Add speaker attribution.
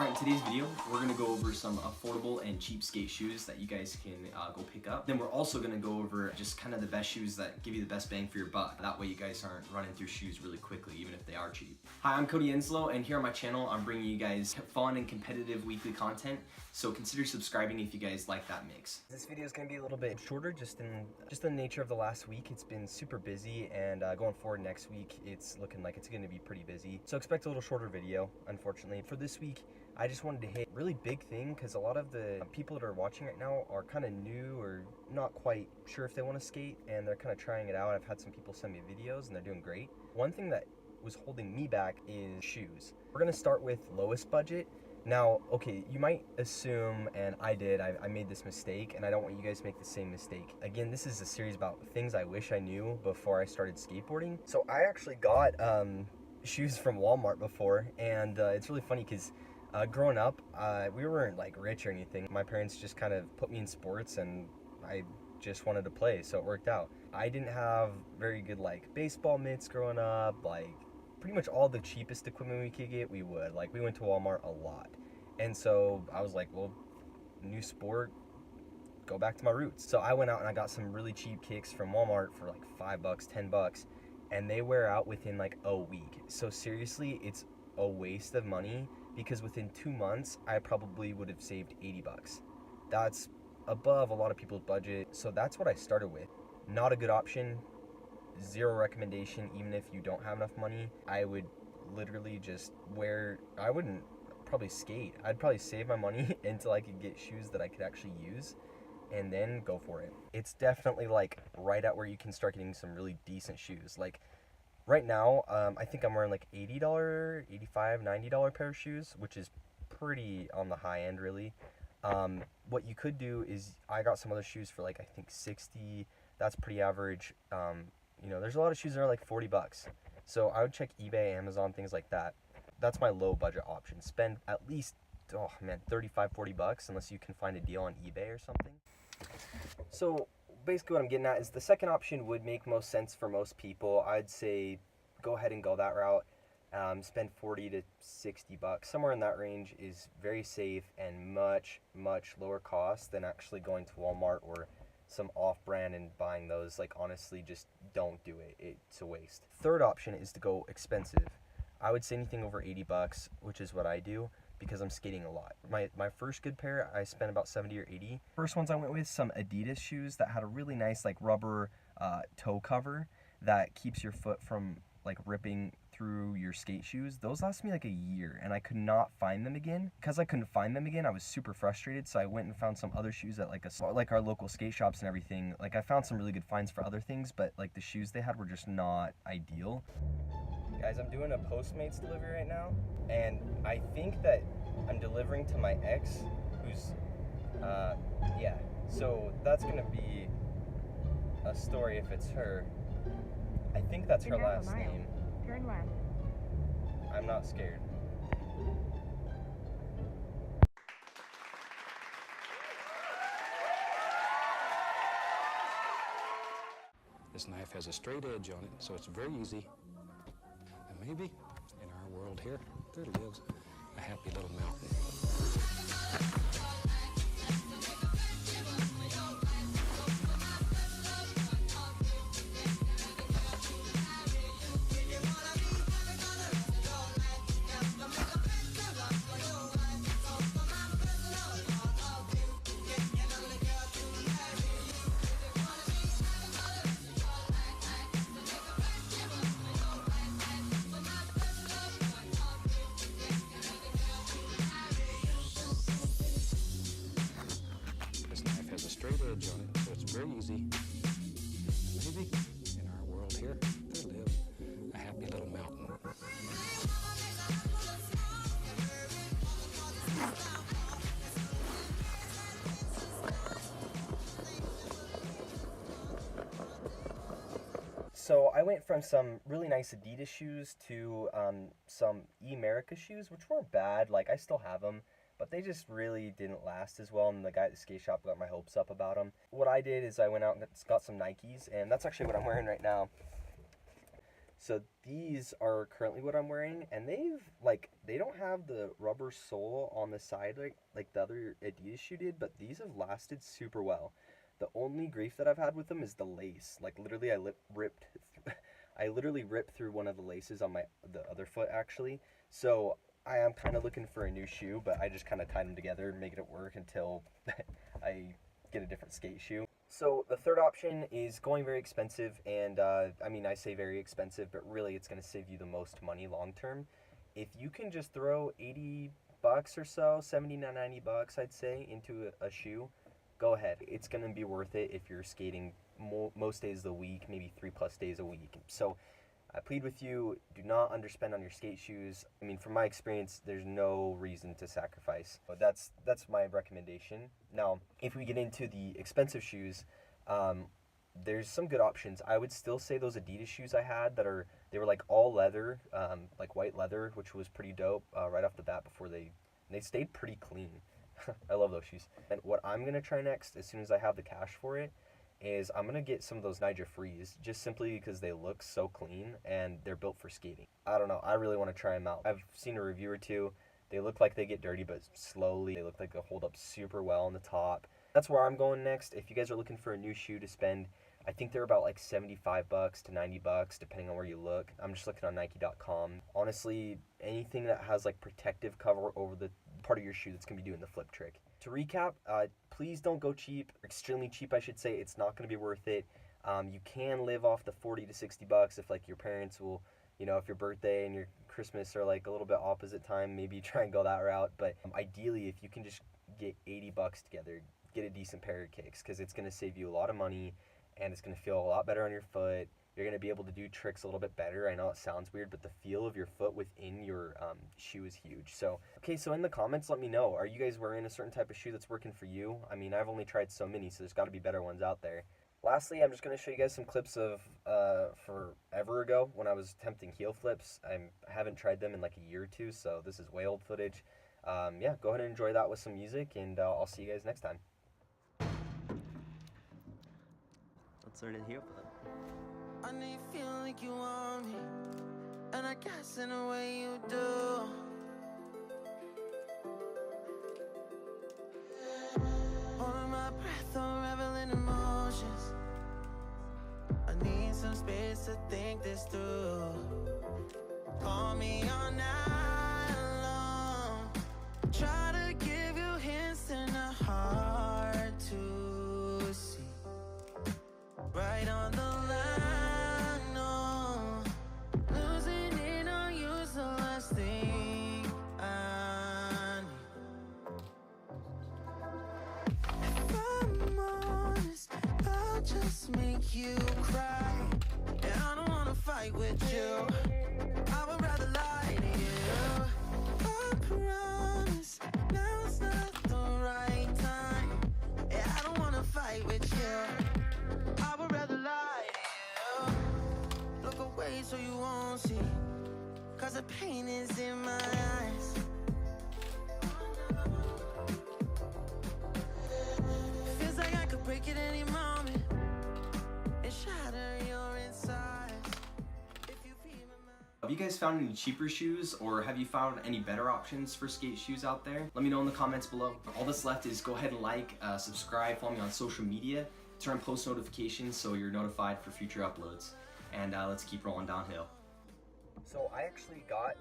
Speaker 1: Alright, in today's video, we're going to go over some affordable and cheap skate shoes that you guys can go pick up. Then we're also going to go over just kind of the best shoes that give you the best bang for your buck. That way you guys aren't running through shoes really quickly, even if they are cheap. Hi, I'm Cody Enslow, and here on my channel, I'm bringing you guys fun and competitive weekly content. So consider subscribing if you guys like that mix. This video is going to be a little bit shorter, just in the nature of the last week. It's been super busy, and going forward next week, it's looking like it's going to be pretty busy. So expect a little shorter video, unfortunately. For this week, I just wanted to hit a really big thing because a lot of the people that are watching right now are kind of new or not quite sure if they want to skate, and they're kind of trying it out. I've had some people send me videos and they're doing great. One thing that was holding me back is shoes. We're going to start with lowest budget. Now, okay, you might assume, and I did, I made this mistake, and I don't want you guys to make the same mistake. Again, this is a series about things I wish I knew before I started skateboarding. So I actually got shoes from Walmart before, and it's really funny because growing up, we weren't like rich or anything. My parents just kind of put me in sports, and I just wanted to play, so it worked out. I didn't have very good like baseball mitts growing up. Like pretty much all the cheapest equipment we could get, we would. Like we went to Walmart a lot, and so I was like, well, new sport, go back to my roots. So I went out and I got some really cheap kicks from Walmart for like $5, $10, and they wear out within like a week. So seriously, it's a waste of money, because within 2 months I probably would have saved $80. That's above a lot of people's budget. So that's what I started with. Not a good option, zero recommendation. Even if you don't have enough money, I would literally just I wouldn't probably skate. I'd probably save my money until I could get shoes that I could actually use, and then go for it. It's definitely like right at where you can start getting some really decent shoes. Like right now, I think I'm wearing like $80, $85, $90 pair of shoes, which is pretty on the high end, really. What you could do is, I got some other shoes for like, I think 60. That's pretty average. You know, there's a lot of shoes that are like $40. So I would check eBay, Amazon, things like that. That's my low budget option. Spend at least, oh man, $35, $40, unless you can find a deal on eBay or something. So basically what I'm getting at is the second option would make most sense for most people. I'd say go ahead and go that route. Spend $40 to $60, somewhere in that range, is very safe and much lower cost than actually going to Walmart or some off-brand and buying those. Like honestly, just don't do it. It's a waste. Third option is to go expensive. I would say anything over $80, which is what I do, because I'm skating a lot. My first good pair, I spent about $70 or $80. First ones I went with some Adidas shoes that had a really nice like rubber toe cover that keeps your foot from like ripping through your skate shoes. Those lasted me like a year, and I could not find them again. Because I couldn't find them again, I was super frustrated, so I went and found some other shoes at like our local skate shops and everything. Like I found some really good finds for other things, but like the shoes they had were just not ideal. Guys, I'm doing a Postmates delivery right now, and I think that I'm delivering to my ex, who's, yeah. So that's gonna be a story if it's her. I think that's her last name.
Speaker 2: Turn left.
Speaker 1: I'm not scared.
Speaker 3: This knife has a straight edge on it, so it's very easy. And maybe in our world here, there lives a happy little mountain. Straight edge on it, so it's very easy. And maybe in our world here, there lives a happy little mountain.
Speaker 1: So I went from some really nice Adidas shoes to some America shoes, which weren't bad. Like I still have them, but they just really didn't last as well, and the guy at the skate shop got my hopes up about them. What I did is I went out and got some Nikes, and that's actually what I'm wearing right now. So these are currently what I'm wearing, and they don't have the rubber sole on the side like the other Adidas shoe did, but these have lasted super well. The only grief that I've had with them is the lace. Like literally, I literally ripped through one of the laces on the other foot actually. So I am kind of looking for a new shoe, but I just kind of tied them together, making it work until I get a different skate shoe. So the third option is going very expensive, and I mean, I say very expensive, but really it's going to save you the most money long term. If you can just throw 80 bucks or so, 70 to 90 bucks, I'd say, into a shoe, go ahead. It's going to be worth it if you're skating most days of the week, maybe 3+ days a week. So I plead with you, do not underspend on your skate shoes. I mean, from my experience, there's no reason to sacrifice. But that's my recommendation. Now, if we get into the expensive shoes, there's some good options. I would still say those Adidas shoes I had they were like all leather, like white leather, which was pretty dope right off the bat before they stayed pretty clean. I love those shoes. And what I'm going to try next, as soon as I have the cash for it, is I'm going to get some of those Niger Frees, just simply because they look so clean and they're built for skating. I don't know, I really want to try them out. I've seen a review or two. They look like they get dirty, but slowly. They look like they hold up super well on the top. That's where I'm going next. If you guys are looking for a new shoe to spend, I think they're about like 75 bucks to 90 bucks, depending on where you look. I'm just looking on Nike.com. Honestly, anything that has like protective cover over the part of your shoe that's going to be doing the flip trick. To recap, please don't go cheap, extremely cheap I should say. It's not going to be worth it. You can live off the 40 to 60 bucks if like your parents will, you know, if your birthday and your Christmas are like a little bit opposite time, maybe try and go that route. But ideally, if you can just get 80 bucks together, get a decent pair of kicks, because it's going to save you a lot of money and it's going to feel a lot better on your foot. You're going to be able to do tricks a little bit better. I know it sounds weird, but the feel of your foot within your shoe is huge. So, okay, so in the comments, let me know. Are you guys wearing a certain type of shoe that's working for you? I mean, I've only tried so many, so there's got to be better ones out there. Lastly, I'm just going to show you guys some clips of forever ago when I was attempting heel flips. I haven't tried them in like a year or two, so this is way old footage. Yeah, go ahead and enjoy that with some music, and I'll see you guys next time. Let's learn a heel flip.
Speaker 2: I know you feel like you want me, and I guess in a way you do. Holding my breath, unraveling emotions. I need some space to think this through. Call me all night long. Try to give you hints and a hard to see. Right on the line. Make you cry, and I don't wanna fight with you. I would rather lie to you. I promise now's not the right time. Yeah, I don't wanna fight with you. I would rather lie to you. Look away so you won't see, 'cause the pain is in my eyes. Feels like I could break it any moment.
Speaker 1: Have you guys found any cheaper shoes, or have you found any better options for skate shoes out there? Let me know in the comments below. All that's left is go ahead and like, subscribe, follow me on social media, turn on post notifications so you're notified for future uploads, and let's keep rolling downhill. So I actually got